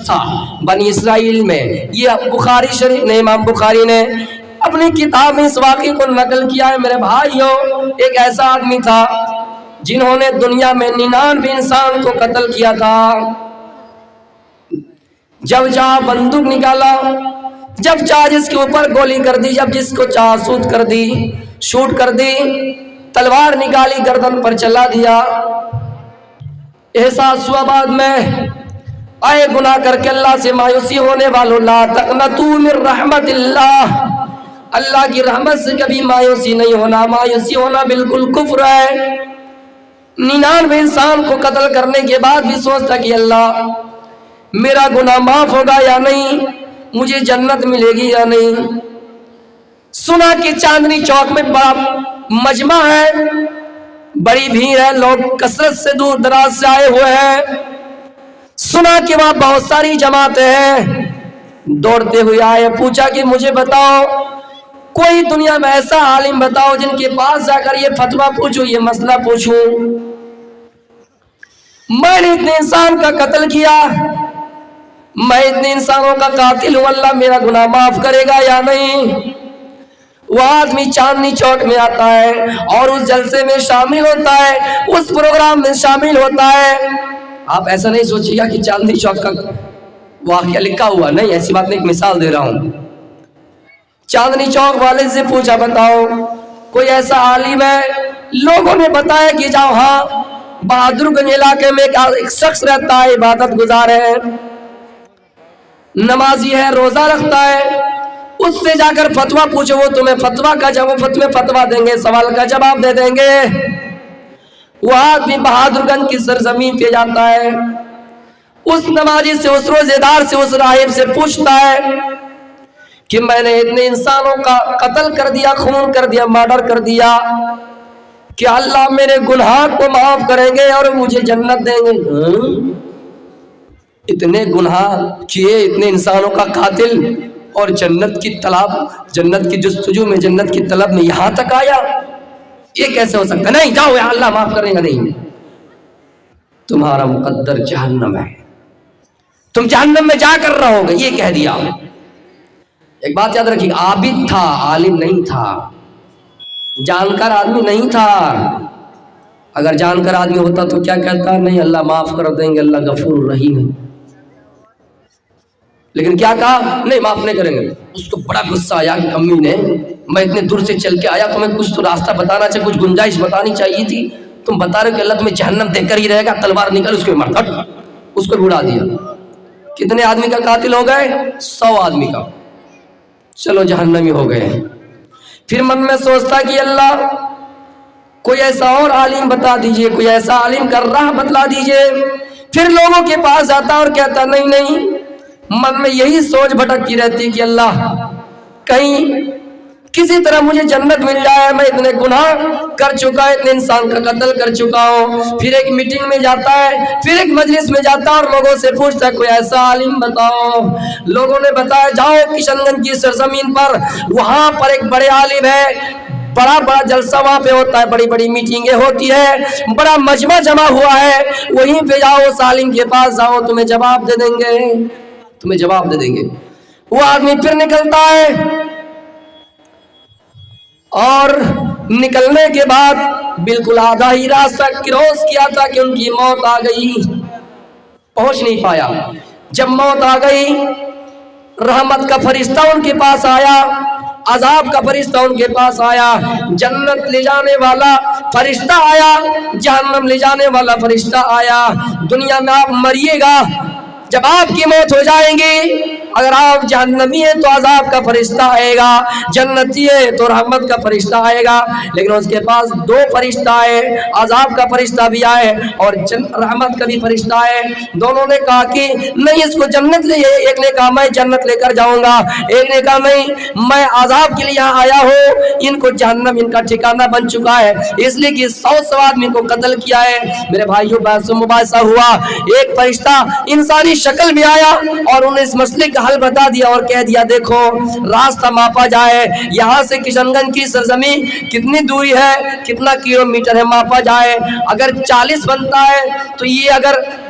تھا بنی اسرائیل میں. یہ بخاری شریف نے، امام بخاری نے اپنی کتاب میں اس واقعے کو نقل کیا ہے. میرے بھائیوں، ایک ایسا آدمی تھا جنہوں نے دنیا میں 99 انسان کو قتل کیا تھا. جب چاہ بندوق نکالا، جب چاہ جس کے اوپر گولی کر دی، جب جس کو چاہ شوٹ کر دی، تلوار نکالی گردن پر چلا دیا. احساس ہوا بعد میں، اے گناہ کر کے اللہ سے مایوسی ہونے والوں، لا تقنطوا من رحمت اللہ، اللہ کی رحمت سے کبھی مایوسی نہیں ہونا. مایوسی ہونا بالکل کفر ہے. 99 انسان کو قتل کرنے کے بعد بھی سوچتا کہ اللہ میرا گناہ معاف ہوگا یا نہیں، مجھے جنت ملے گی یا نہیں. سنا کہ چاندنی چوک میں بڑا مجمع ہے، بڑی بھیڑ ہے، لوگ کثرت سے دور دراز سے آئے ہوئے ہیں. سنا کہ وہاں بہت ساری جماعتیں ہیں. دوڑتے ہوئے آئے، پوچھا کہ مجھے بتاؤ کوئی دنیا میں ایسا عالم بتاؤ جن کے پاس جا کر یہ فتویٰ پوچھوں، یہ مسئلہ پوچھوں. میں نے اتنے انسان کا قتل کیا، میں اتنے انسانوں کا قاتل ہوں، اللہ میرا گناہ معاف کرے گا یا نہیں. وہ آدمی چاندنی چوک میں آتا ہے اور اس جلسے میں شامل ہوتا ہے، اس پروگرام میں شامل ہوتا ہے. آپ ایسا نہیں سوچیے گا کہ چاندنی چوک کا واقعہ لکھا ہوا، نہیں، ایسی بات نہیں، ایک مثال دے رہا ہوں. چاندنی چوک والے سے پوچھا بتاؤ کوئی ایسا عالم ہے. لوگوں نے بتایا کہ جاؤ، ہاں بہادر گنج علاقے میں ایک شخص رہتا ہے، عبادت گزار ہے، نمازی ہے، روزہ رکھتا ہے، اس سے جا کر فتویٰ پوچھو، وہ تمہیں فتویٰ دیں گے، سوال کا جواب دے دیں گے. وہ آدمی بہادر گنج کی سرزمین پہ جاتا ہے، اس نمازی سے، اس روزے دار سے، اس راہب سے پوچھتا ہے کہ میں نے اتنے انسانوں کا قتل کر دیا، خون کر دیا، مرڈر کر دیا، کہ اللہ میرے گناہ کو معاف کریں گے اور مجھے جنت دیں گے؟ اتنے گناہ کیے، اتنے انسانوں کا قاتل، اور جنت کی طلب، جنت کی جستجو میں، جنت کی طلب میں یہاں تک آیا؟ یہ کیسے ہو سکتا؟ نہیں، جاؤ، اللہ معاف کرے گا نہیں، تمہارا مقدر جہنم ہے، تم جہنم میں جا کر رہو گے، یہ کہہ دیا. ایک بات یاد رکھیے، عابد تھا، عالم نہیں تھا، جانکار آدمی نہیں تھا. اگر جانکار آدمی ہوتا تو کیا کہتا؟ نہیں، اللہ معاف کر دیں گے، اللہ غفور رحیم ہے. لیکن کیا کہا؟ نہیں، معاف نہیں کریں گے. اس کو بڑا غصہ آیا کہ امی نے، میں اتنے دور سے چل کے آیا، تمہیں کچھ تو راستہ بتانا چاہیے، کچھ گنجائش بتانی چاہیے تھی، تم بتا رہے ہو کہ اللہ تمہیں جہنم دے کر ہی رہے گا، تلوار نکل، اس کو مار دو. اس کو اڑا دیا. کتنے آدمی کا قاتل ہو گئے؟ 100 آدمی کا. چلو جہنمی ہو گئے. پھر من میں سوچتا کہ اللہ کوئی ایسا اور عالم بتا دیجئے، کوئی ایسا عالم کا راہ بتلا دیجئے. پھر لوگوں کے پاس جاتا اور کہتا نہیں. من میں یہی سوچ بھٹکتی رہتی کہ اللہ کہیں کسی طرح مجھے جنت مل جائے، میں اتنے گناہ کر چکا، اتنے انسان کا قتل کر چکا ہوں. پھر ایک میٹنگ میں جاتا ہے، پھر ایک مجلس میں جاتا اور لوگوں سے پوچھتا ہے کوئی ایسا عالم بتاؤ. لوگوں نے بتایا جاؤ کشن گنج کی سرزمین پر، وہاں پر ایک بڑے عالم ہے، بڑا جلسہ وہاں پہ ہوتا ہے، بڑی میٹنگیں ہوتی ہے، بڑا مجمع جمع ہوا ہے، وہیں پہ جاؤ، اس عالم کے پاس جاؤ، تمہیں جواب دے دیں گے، تمہیں جواب دے دیں گے. وہ آدمی پھر نکلتا ہے اور نکلنے کے بعد بالکل آدھا ہی راستہ کراس کیا تھا کہ ان کی موت آ گئی، پہنچ نہیں پایا. جب موت آ گئی، رحمت کا فرشتہ ان کے پاس آیا، عذاب کا فرشتہ ان کے پاس آیا، جنت لے جانے والا فرشتہ آیا، جہنم لے جانے والا فرشتہ آیا. دنیا میں آپ مریے گا، جب آپ کی موت ہو جائیں گی، اگر آپ جہنمی ہیں تو عذاب کا فرشتہ آئے گا، جنتی ہے تو رحمت کا فرشتہ آئے گا. لیکن اس کے پاس 2 فرشتہ آئے، عذاب کا فرشتہ بھی آئے اور رحمت کا بھی فرشتہ آئے. دونوں نے کہا کہ نہیں، اس کو جنت لے، ایک نے کہا میں جنت لے کر جاؤں گا، ایک نے کہا نہیں، میں عذاب کے لیے یہاں آیا ہوں، ان کو جہنم ان کا ٹھکانہ بن چکا ہے، اس لیے کہ 100 آدمی کو قتل کیا ہے. میرے بھائیوں، بحث و مباحثہ ہوا، ایک فرشتہ انسانی شکل میں آیا اور انہیں اس مسئلے کا حل بتا دیا اور کہہ دیا دیکھو راستہ ماپا جائے، یہاں سے کشن گنج کی سرزمین کتنی دوری ہے، کتنا کلومیٹر ہے، ماپا جائے. اگر 40 بنتا ہے تو یہ اگر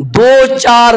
2-4